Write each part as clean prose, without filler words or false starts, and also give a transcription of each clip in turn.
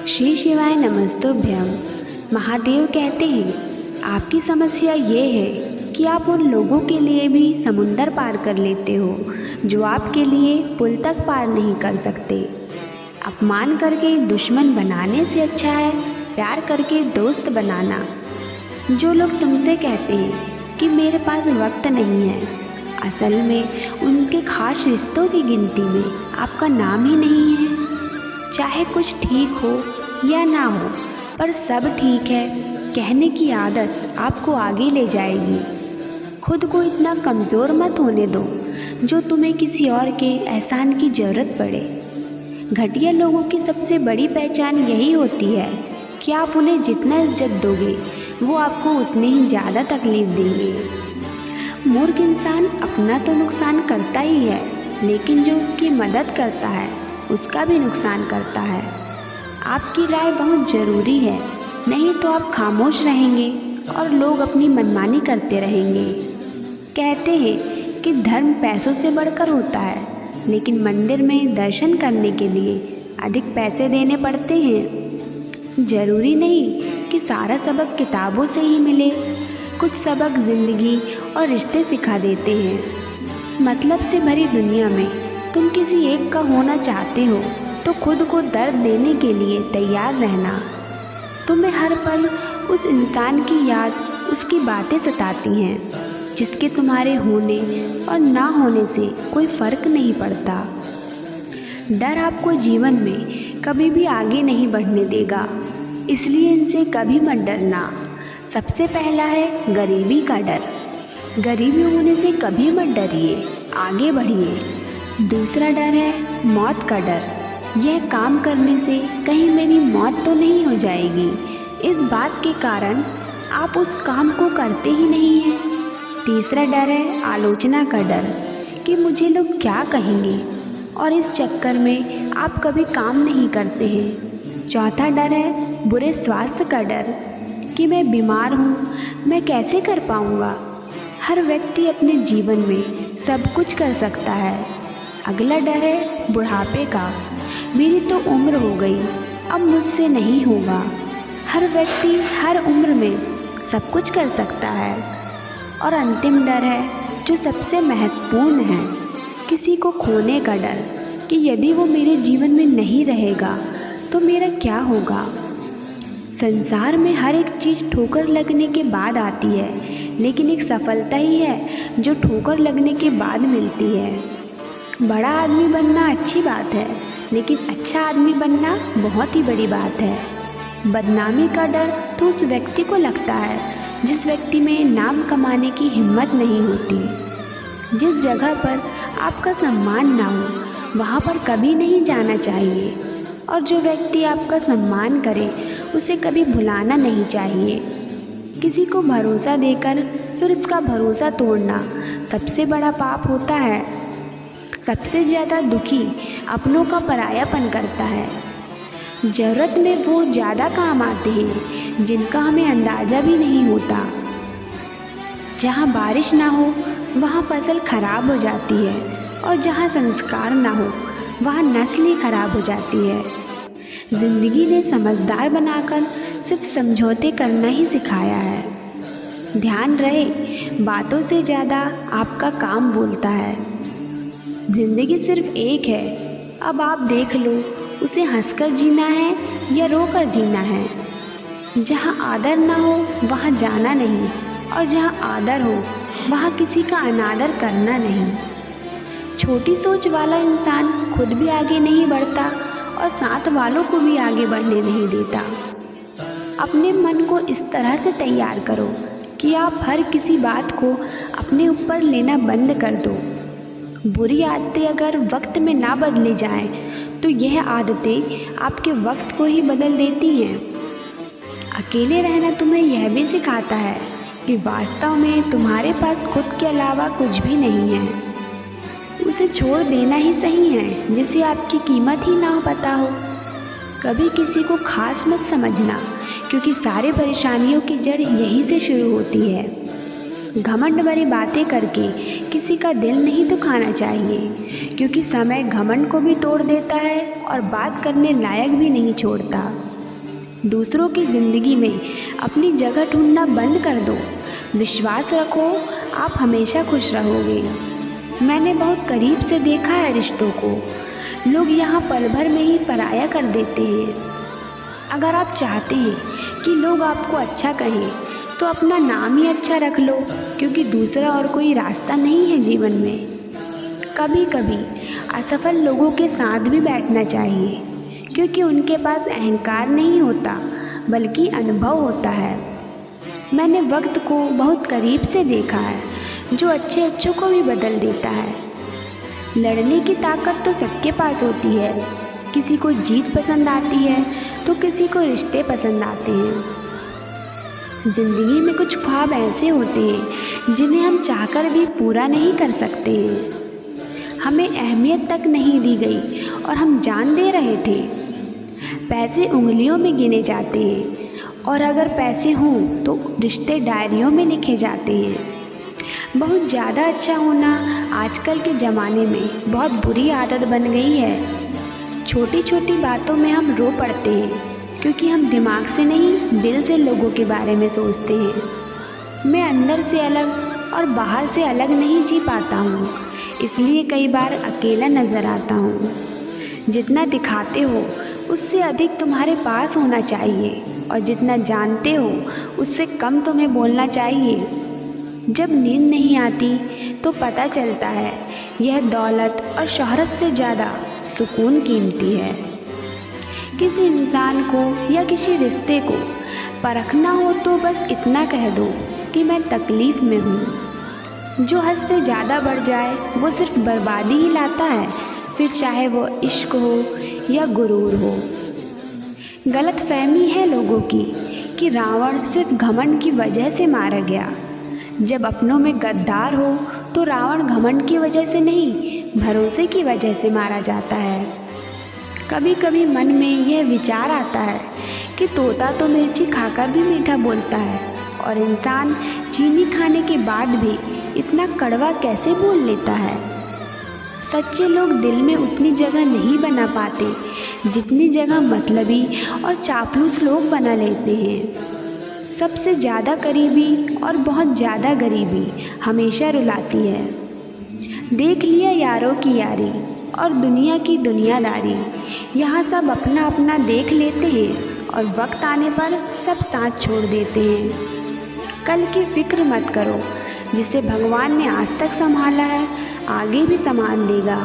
श्री शिवाय नमस्तुभ्यम। महादेव कहते हैं आपकी समस्या ये है कि आप उन लोगों के लिए भी समुंदर पार कर लेते हो जो आपके लिए पुल तक पार नहीं कर सकते। अपमान करके दुश्मन बनाने से अच्छा है प्यार करके दोस्त बनाना। जो लोग तुमसे कहते हैं कि मेरे पास वक्त नहीं है, असल में उनके खास रिश्तों की गिनती में आपका नाम ही नहीं है। चाहे कुछ ठीक हो या ना हो, पर सब ठीक है कहने की आदत आपको आगे ले जाएगी। खुद को इतना कमज़ोर मत होने दो जो तुम्हें किसी और के एहसान की ज़रूरत पड़े। घटिया लोगों की सबसे बड़ी पहचान यही होती है कि आप उन्हें जितना इज्जत दोगे वो आपको उतनी ही ज़्यादा तकलीफ़ देंगे। मूर्ख इंसान अपना तो नुकसान करता ही है, लेकिन जो उसकी मदद करता है उसका भी नुकसान करता है। आपकी राय बहुत ज़रूरी है, नहीं तो आप खामोश रहेंगे और लोग अपनी मनमानी करते रहेंगे। कहते हैं कि धर्म पैसों से बढ़कर होता है, लेकिन मंदिर में दर्शन करने के लिए अधिक पैसे देने पड़ते हैं। ज़रूरी नहीं कि सारा सबक किताबों से ही मिले, कुछ सबक ज़िंदगी और रिश्ते सिखा देते हैं। मतलब से भरी दुनिया में तुम किसी एक का होना चाहते हो तो खुद को दर्द देने के लिए तैयार रहना। तुम्हें हर पल उस इंसान की याद, उसकी बातें सताती हैं जिसके तुम्हारे होने और ना होने से कोई फ़र्क नहीं पड़ता। डर आपको जीवन में कभी भी आगे नहीं बढ़ने देगा, इसलिए इनसे कभी मत डरना। सबसे पहला है गरीबी का डर। गरीबी होने से कभी मत डरिए, आगे बढ़िए। दूसरा डर है मौत का डर। यह काम करने से कहीं मेरी मौत तो नहीं हो जाएगी, इस बात के कारण आप उस काम को करते ही नहीं हैं। तीसरा डर है आलोचना का डर कि मुझे लोग क्या कहेंगे, और इस चक्कर में आप कभी काम नहीं करते हैं। चौथा डर है बुरे स्वास्थ्य का डर कि मैं बीमार हूँ, मैं कैसे कर पाऊँगा। हर व्यक्ति अपने जीवन में सब कुछ कर सकता है। अगला डर है बुढ़ापे का। मेरी तो उम्र हो गई, अब मुझसे नहीं होगा। हर व्यक्ति हर उम्र में सब कुछ कर सकता है। और अंतिम डर है जो सबसे महत्वपूर्ण है, किसी को खोने का डर कि यदि वो मेरे जीवन में नहीं रहेगा तो मेरा क्या होगा। संसार में हर एक चीज़ ठोकर लगने के बाद आती है, लेकिन एक सफलता ही है जो ठोकर लगने के बाद मिलती है। बड़ा आदमी बनना अच्छी बात है, लेकिन अच्छा आदमी बनना बहुत ही बड़ी बात है। बदनामी का डर तो उस व्यक्ति को लगता है जिस व्यक्ति में नाम कमाने की हिम्मत नहीं होती। जिस जगह पर आपका सम्मान ना हो वहाँ पर कभी नहीं जाना चाहिए, और जो व्यक्ति आपका सम्मान करे उसे कभी भुलाना नहीं चाहिए। किसी को भरोसा देकर फिर उसका भरोसा तोड़ना सबसे बड़ा पाप होता है। सबसे ज़्यादा दुखी अपनों का परायापन करता है। ज़रूरत में वो ज़्यादा काम आते हैं जिनका हमें अंदाज़ा भी नहीं होता। जहाँ बारिश ना हो वहाँ फसल खराब हो जाती है, और जहाँ संस्कार ना हो वहाँ नस्ल ही खराब हो जाती है। ज़िंदगी ने समझदार बनाकर सिर्फ समझौते करना ही सिखाया है। ध्यान रहे, बातों से ज़्यादा आपका काम बोलता है। ज़िंदगी सिर्फ एक है, अब आप देख लो उसे हंसकर जीना है या रोकर जीना है। जहाँ आदर ना हो वहाँ जाना नहीं, और जहाँ आदर हो वहाँ किसी का अनादर करना नहीं। छोटी सोच वाला इंसान खुद भी आगे नहीं बढ़ता और साथ वालों को भी आगे बढ़ने नहीं देता। अपने मन को इस तरह से तैयार करो कि आप हर किसी बात को अपने ऊपर लेना बंद कर दो। बुरी आदतें अगर वक्त में ना बदली जाएं, तो यह आदतें आपके वक्त को ही बदल देती हैं। अकेले रहना तुम्हें यह भी सिखाता है कि वास्तव में तुम्हारे पास खुद के अलावा कुछ भी नहीं है। उसे छोड़ देना ही सही है जिसे आपकी कीमत ही ना पता हो। कभी किसी को खास मत समझना, क्योंकि सारे परेशानियों की जड़ यहीं से शुरू होती है। घमंड भरी बातें करके किसी का दिल नहीं दुखाना चाहिए, क्योंकि समय घमंड को भी तोड़ देता है और बात करने लायक भी नहीं छोड़ता। दूसरों की ज़िंदगी में अपनी जगह ढूंढना बंद कर दो। विश्वास रखो, आप हमेशा खुश रहोगे। मैंने बहुत करीब से देखा है रिश्तों को, लोग यहाँ पल भर में ही पराया कर देते हैं। अगर आप चाहते हैं कि लोग आपको अच्छा कहें तो अपना नाम ही अच्छा रख लो, क्योंकि दूसरा और कोई रास्ता नहीं है जीवन में। कभी कभी असफल लोगों के साथ भी बैठना चाहिए, क्योंकि उनके पास अहंकार नहीं होता बल्कि अनुभव होता है। मैंने वक्त को बहुत करीब से देखा है, जो अच्छों को भी बदल देता है। लड़ने की ताकत तो सबके पास होती है, किसी को जीत पसंद आती है तो किसी को रिश्ते पसंद आते हैं। ज़िंदगी में कुछ ख्वाब ऐसे होते हैं जिन्हें हम चाहकर भी पूरा नहीं कर सकते हैं। हमें अहमियत तक नहीं दी गई और हम जान दे रहे थे। पैसे उंगलियों में गिने जाते हैं, और अगर पैसे हों तो रिश्ते डायरियों में लिखे जाते हैं। बहुत ज़्यादा अच्छा होना आजकल के ज़माने में बहुत बुरी आदत बन गई है। छोटी छोटी बातों में हम रो पड़ते हैं, क्योंकि हम दिमाग से नहीं दिल से लोगों के बारे में सोचते हैं। मैं अंदर से अलग और बाहर से अलग नहीं जी पाता हूँ, इसलिए कई बार अकेला नज़र आता हूँ। जितना दिखाते हो उससे अधिक तुम्हारे पास होना चाहिए, और जितना जानते हो उससे कम तुम्हें बोलना चाहिए। जब नींद नहीं आती तो पता चलता है यह दौलत और शोहरत से ज़्यादा सुकून कीमती है। किसी इंसान को या किसी रिश्ते को परखना हो तो बस इतना कह दो कि मैं तकलीफ़ में हूँ। जो हद से ज़्यादा बढ़ जाए वो सिर्फ बर्बादी ही लाता है, फिर चाहे वो इश्क हो या गुरूर हो। गलतफहमी है लोगों की कि रावण सिर्फ घमंड की वजह से मारा गया। जब अपनों में गद्दार हो तो रावण घमंड की वजह से नहीं, भरोसे की वजह से मारा जाता है। कभी कभी मन में यह विचार आता है कि तोता तो मिर्ची खाकर भी मीठा बोलता है, और इंसान चीनी खाने के बाद भी इतना कड़वा कैसे बोल लेता है। सच्चे लोग दिल में उतनी जगह नहीं बना पाते जितनी जगह मतलबी और चापलूस लोग बना लेते हैं। सबसे ज़्यादा करीबी और बहुत ज़्यादा गरीबी हमेशा रुलाती है। देख लिया यारों की यारी और दुनिया की दुनियादारी, यहाँ सब अपना अपना देख लेते हैं और वक्त आने पर सब साथ छोड़ देते हैं। कल की फिक्र मत करो, जिसे भगवान ने आज तक संभाला है आगे भी संभाल लेगा।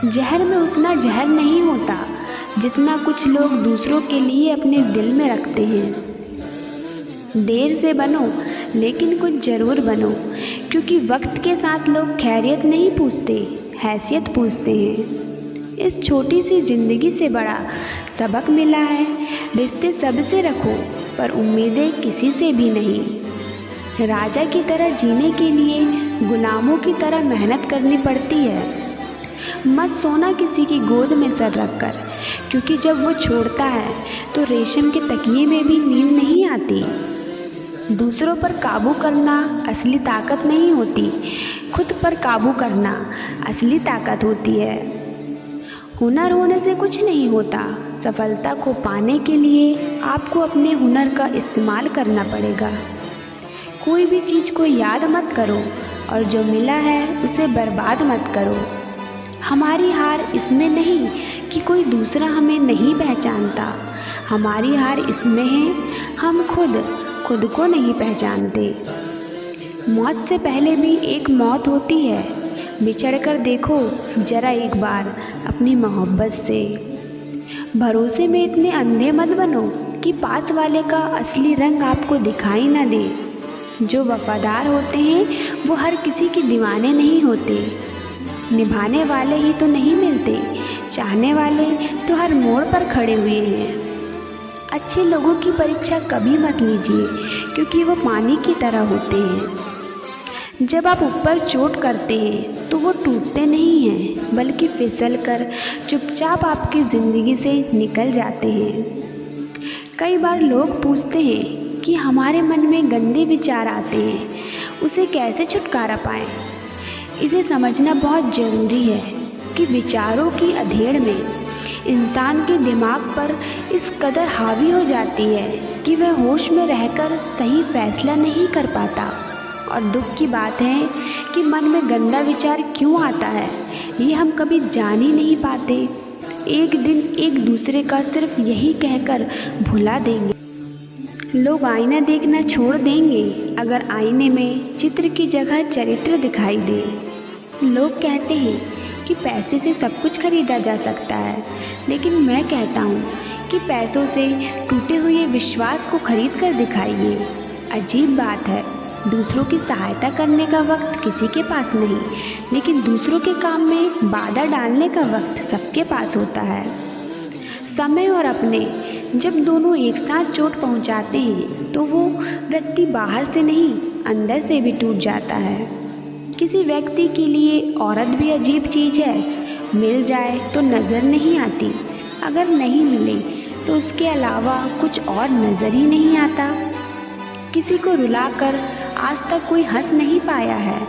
जहर में उतना जहर नहीं होता जितना कुछ लोग दूसरों के लिए अपने दिल में रखते हैं। देर से बनो लेकिन कुछ ज़रूर बनो, क्योंकि वक्त के साथ लोग खैरियत नहीं पूछते, हैसियत पूछते हैं। इस छोटी सी ज़िंदगी से बड़ा सबक मिला है, रिश्ते सबसे रखो पर उम्मीदें किसी से भी नहीं। राजा की तरह जीने के लिए गुलामों की तरह मेहनत करनी पड़ती है। मत सोना किसी की गोद में सर रखकर, क्योंकि जब वो छोड़ता है तो रेशम के तकिए में भी नींद नहीं आती। दूसरों पर काबू करना असली ताकत नहीं होती, खुद पर काबू करना असली ताकत होती है। हुनर होने से कुछ नहीं होता, सफलता को पाने के लिए आपको अपने हुनर का इस्तेमाल करना पड़ेगा। कोई भी चीज़ को याद मत करो और जो मिला है उसे बर्बाद मत करो। हमारी हार इसमें नहीं कि कोई दूसरा हमें नहीं पहचानता, हमारी हार इसमें है हम खुद को नहीं पहचानते। मौत से पहले भी एक मौत होती है, बिछड़ कर देखो जरा एक बार अपनी मोहब्बत से। भरोसे में इतने अंधे मत बनो कि पास वाले का असली रंग आपको दिखाई ना दे। जो वफादार होते हैं वो हर किसी के दीवाने नहीं होते। निभाने वाले ही तो नहीं मिलते, चाहने वाले तो हर मोड़ पर खड़े हुए हैं। अच्छे लोगों की परीक्षा कभी मत लीजिए, क्योंकि वो पानी की तरह होते हैं। जब आप ऊपर चोट करते हैं तो वो टूटते नहीं हैं, बल्कि फिसल कर चुपचाप आपकी ज़िंदगी से निकल जाते हैं। कई बार लोग पूछते हैं कि हमारे मन में गंदे विचार आते हैं, उसे कैसे छुटकारा पाएं? इसे समझना बहुत ज़रूरी है कि विचारों की अधेड़ में इंसान के दिमाग पर इस कदर हावी हो जाती है कि वह होश में रहकर सही फैसला नहीं कर पाता। और दुख की बात है कि मन में गंदा विचार क्यों आता है ये हम कभी जान ही नहीं पाते। एक दिन एक दूसरे का सिर्फ यही कहकर भुला देंगे। लोग आईना देखना छोड़ देंगे अगर आईने में चित्र की जगह चरित्र दिखाई दे। लोग कहते हैं कि पैसे से सब कुछ खरीदा जा सकता है, लेकिन मैं कहता हूँ कि पैसों से टूटे हुए विश्वास को खरीद कर दिखाइए। अजीब बात है, दूसरों की सहायता करने का वक्त किसी के पास नहीं, लेकिन दूसरों के काम में बाधा डालने का वक्त सबके पास होता है। समय और अपने जब दोनों एक साथ चोट पहुंचाते हैं तो वो व्यक्ति बाहर से नहीं अंदर से भी टूट जाता है। किसी व्यक्ति के लिए औरत भी अजीब चीज़ है। मिल जाए तो नज़र नहीं आती, अगर नहीं मिले तो उसके अलावा कुछ और नज़र ही नहीं आता। किसी को रुलाकर आज तक कोई हंस नहीं पाया है,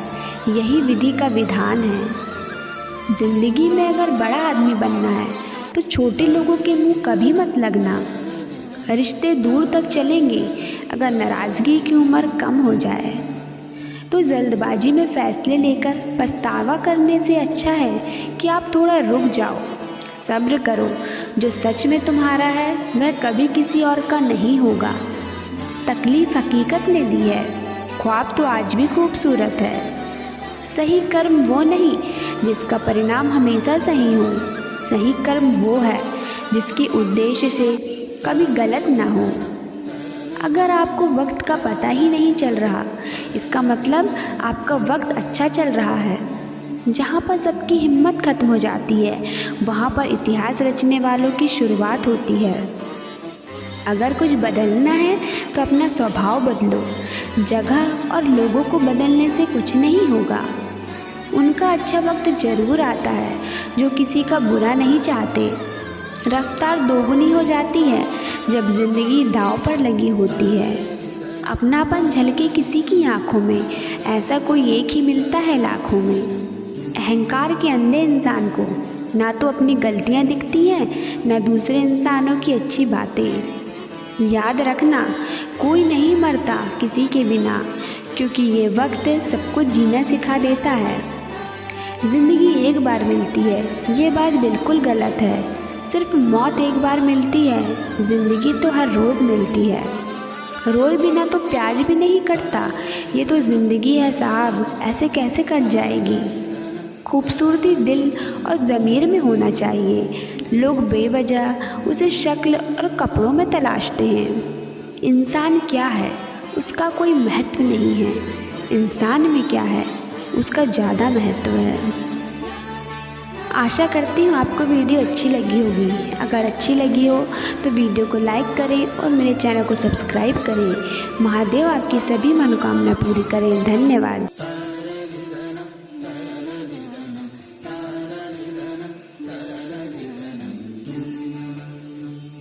यही विधि का विधान है। जिंदगी में अगर बड़ा आदमी बनना है तो छोटे लोगों के मुंह कभी मत लगना। रिश्ते दूर तक चलेंगे अगर नाराज़गी की उम्र कम हो जाए। तो जल्दबाजी में फैसले लेकर पछतावा करने से अच्छा है कि आप थोड़ा रुक जाओ, सब्र करो। जो सच में तुम्हारा है वह कभी किसी और का नहीं होगा। तकलीफ हकीकत ने दी है, ख्वाब तो आज भी खूबसूरत है। सही कर्म वो नहीं जिसका परिणाम हमेशा सही हो, सही कर्म वो है जिसके उद्देश्य से कभी गलत ना हो। अगर आपको वक्त का पता ही नहीं चल रहा, इसका मतलब आपका वक्त अच्छा चल रहा है। जहाँ पर सबकी हिम्मत खत्म हो जाती है वहाँ पर इतिहास रचने वालों की शुरुआत होती है। अगर कुछ बदलना है तो अपना स्वभाव बदलो। जगह और लोगों को बदलने से कुछ नहीं होगा। उनका अच्छा वक्त ज़रूर आता है जो किसी का बुरा नहीं चाहते। रफ्तार दोगुनी हो जाती है जब ज़िंदगी दांव पर लगी होती है। अपनापन झलके किसी की आंखों में, ऐसा कोई एक ही मिलता है लाखों में। अहंकार के अंधे इंसान को ना तो अपनी गलतियां दिखती हैं ना दूसरे इंसानों की अच्छी बातें। याद रखना, कोई नहीं मरता किसी के बिना, क्योंकि ये वक्त सबको जीना सिखा देता है। ज़िंदगी एक बार मिलती है, ये बात बिल्कुल गलत है। सिर्फ मौत एक बार मिलती है, ज़िंदगी तो हर रोज़ मिलती है। रोए बिना तो प्याज भी नहीं कटता, ये तो ज़िंदगी है साहब, ऐसे कैसे कट जाएगी। खूबसूरती दिल और ज़मीर में होना चाहिए। लोग बेवजह उसे शक्ल और कपड़ों में तलाशते हैं। इंसान क्या है उसका कोई महत्व नहीं है, इंसान में क्या है उसका ज़्यादा महत्व है। आशा करती हूँ आपको वीडियो अच्छी लगी होगी। अगर अच्छी लगी हो तो वीडियो को लाइक करें और मेरे चैनल को सब्सक्राइब करें। महादेव आपकी सभी मनोकामना पूरी करें। धन्यवाद।